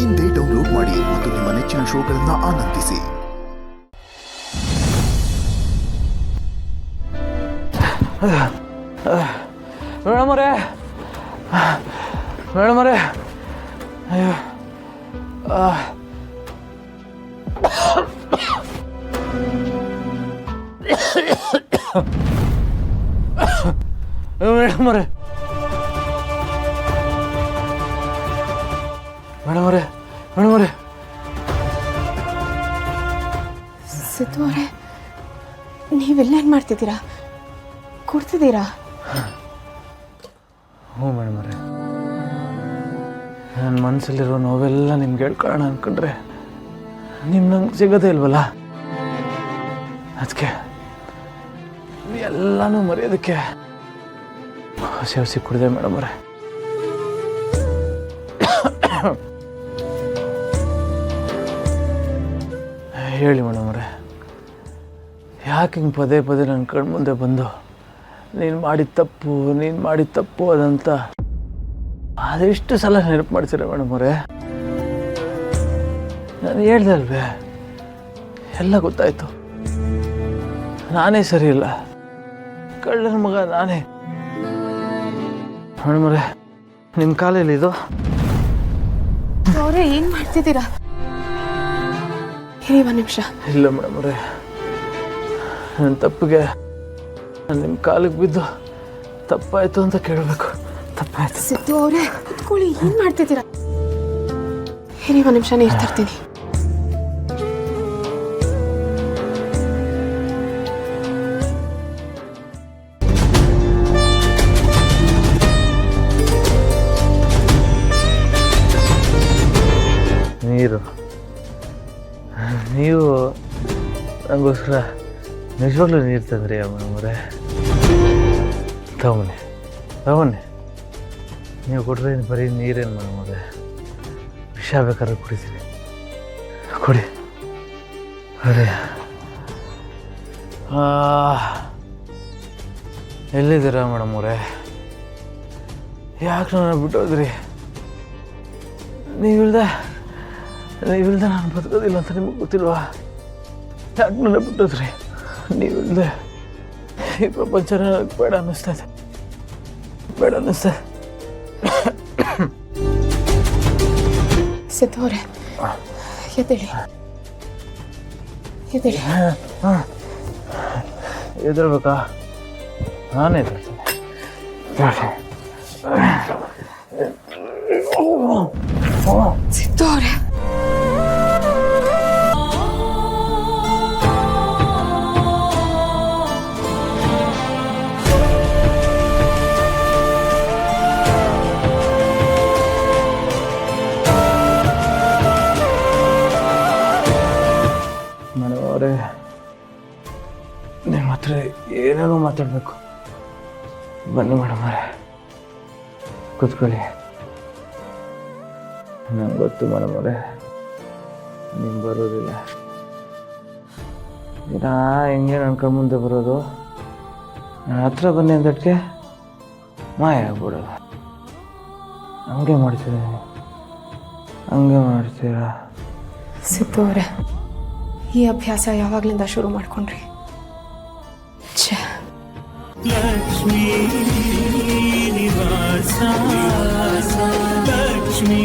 ಇಂದೇ ಡೌನ್ಲೋಡ್ ಮಾಡಿ ಮತ್ತು ನಿಮ್ಮ ನೆಚ್ಚಿನ ಶೋಗಳನ್ನು ಆನಂದಿಸಿ. ಮೇಡಮ್ ಅವರೇ, ಅಯ್ಯೋ ಮೇಡಮ್ ಅವರೇ, ಮೇಡಮ್ ಅವರೇ, ಮೇಡಮ್ ಅವರೇ. ಸಿದ್ದು ಅವರೇ, ನೀವೆಲ್ಲೇನು ಮಾಡ್ತಿದ್ದೀರಾ? ಕೊಡ್ತಿದ್ದೀರಾ? ಹ್ಞೂ ಮೇಡಮ್ ಅವರೇ, ನನ್ನ ಮನಸ್ಸಲ್ಲಿರೋ ನೋವೆಲ್ಲ ನಿಮ್ಗೆ ಹೇಳ್ಕೊಳ್ಳೋಣ ಅಂದ್ಕೊಂಡ್ರೆ ನಿಮ್ಮ ನಂಗೆ ಸಿಗೋದೇ ಇಲ್ವಲ್ಲ. ಅದಕ್ಕೆ ಎಲ್ಲನೂ ಮರೆಯೋದಕ್ಕೆ ಹಸಿ ಕುಡಿದೆ ಮೇಡಮ್ ಅವರೇ. ಹೇಳಿ ಮೇಡಮ್ ಅವರೇ, ಯಾಕೆ ಹಿಂಗೆ ಪದೇ ಪದೇ ನನ್ನ ಕಣ್ಣು ಮುಂದೆ ಬಂದು ನೀನು ಮಾಡಿದ ತಪ್ಪು ಅದಂತ ಅದೆಷ್ಟು ಸಲ ನೆನಪು ಮಾಡ್ತೀರ ಮೇಡಮ್ ಅವರೇ? ನಾನು ಹೇಳ್ದೆ ಅಲ್ವೇ, ಎಲ್ಲ ಗೊತ್ತಾಯ್ತು. ನಾನೇ ಸರಿ ಇಲ್ಲ, ಕಳ್ಳನ ಮಗ ನಾನೇ. ಮೇಡಮ್ ಅವರೇ, ನಿಮ್ಮ ಕಾಲಲ್ಲಿ ಇದು. ಅವರೇ, ಏನು ಮಾಡ್ತಿದ್ದೀರಾ? ಇರಿ ಒಂದು ನಿಮಿಷ. ಇಲ್ಲ ಮೇಡಮ್ ಅವರೇ, ನನ್ನ ತಪ್ಪಿಗೆ ನಾನು ನಿಮ್ಮ ಕಾಲಿಗೆ ಬಿದ್ದು ತಪ್ಪಾಯ್ತು ಅಂತ ಕೇಳಬೇಕು. ತಪ್ಪಾಯ್ತು. ಸಿದ್ದು ಅವರೇ, ಕುತ್ಕೊಳ್ಳಿ. ಏನು ಮಾಡ್ತಿದ್ದೀರಾ? ಇರಿ ಒಂದು ನಿಮಿಷ, ನೀರು ತರ್ತೀನಿ. ನೀವು ನನಗೋಸ್ಕರ ನಿಜವಾಗ್ಲೂ ನೀರು ತಂದ್ರಿ ಮೇಡಮ್ ಅವರೇ. ತಗೊನ್ನಿ. ನೀವು ಕೊಟ್ಟರೆ ಬರೀ ನೀರೇನು ಮೇಡಮ್ ಅವರೇ, ವಿಷ ಬೇಕಾದ್ರೆ ಕುಡಿತೀನಿ. ಕೊಡಿ. ಅರೆ, ಎಲ್ಲಿದ್ದೀರಾ ಮೇಡಮ್ ಅವರೇ? ಯಾಕೆ ನನ್ನ ಬಿಟ್ಟೋದ್ರಿ? ನೀವಿಲ್ದೆ ನಾನು ಬದುಕೋದಿಲ್ಲ ಅಂತ ನಿಮಗೆ ಗೊತ್ತಿಲ್ವಾ? ಯಾಕೆ ನನ್ನ ಬಿಟ್ಟೋದ್ರಿ? ನೀವಿಲ್ದೆ ಈ ಪ್ರಪಂಚ ನನಗೆ ಬೇಡ ಅನ್ನಿಸ್ತಾ ಇದೆ. ಸಿದ್ದು ಅವರೇ, ಎದ್ದೇಳಿ. ಎದ್ದೇಳ್ಬೇಕಾ? ನಾನೇ ಎದ್ದೇಳ್ತೀನಿ. ಸಿದ್ದು ಅವರೇ, ನಿಮ್ಮ ಹತ್ರ ಏನೇನೋ ಮಾತಾಡಬೇಕು. ಬನ್ನಿ ಮೇಡಮ್ ಅವರೇ, ಕೂತ್ಕೊಳ್ಳಿ. ನಂಗೆ ಗೊತ್ತು ಮೇಡಮ್ ಅವರೇ, ನೀವು ಬರೋದಿಲ್ಲ. ಹಿಂಗೆ ನನ್ನ ಕಣ್ಣು ಮುಂದೆ ಬರೋದು, ನನ್ನ ಹತ್ರ ಬನ್ನಿ ಅಂದಕ್ಕೆ ಮಾಯ ಆಗ್ಬಿಡೋದು. ಹಂಗೆ ಮಾಡ್ತೀರಾ? ಸಿದ್ದು ಅವರೇ, ಈ ಅಭ್ಯಾಸ ಯಾವಾಗಲಿಂದ ಶುರು ಮಾಡ್ಕೊಂಡ್ರಿ? ಲಕ್ಷ್ಮೀ ನಿವಾಸ, ಲಕ್ಷ್ಮೀ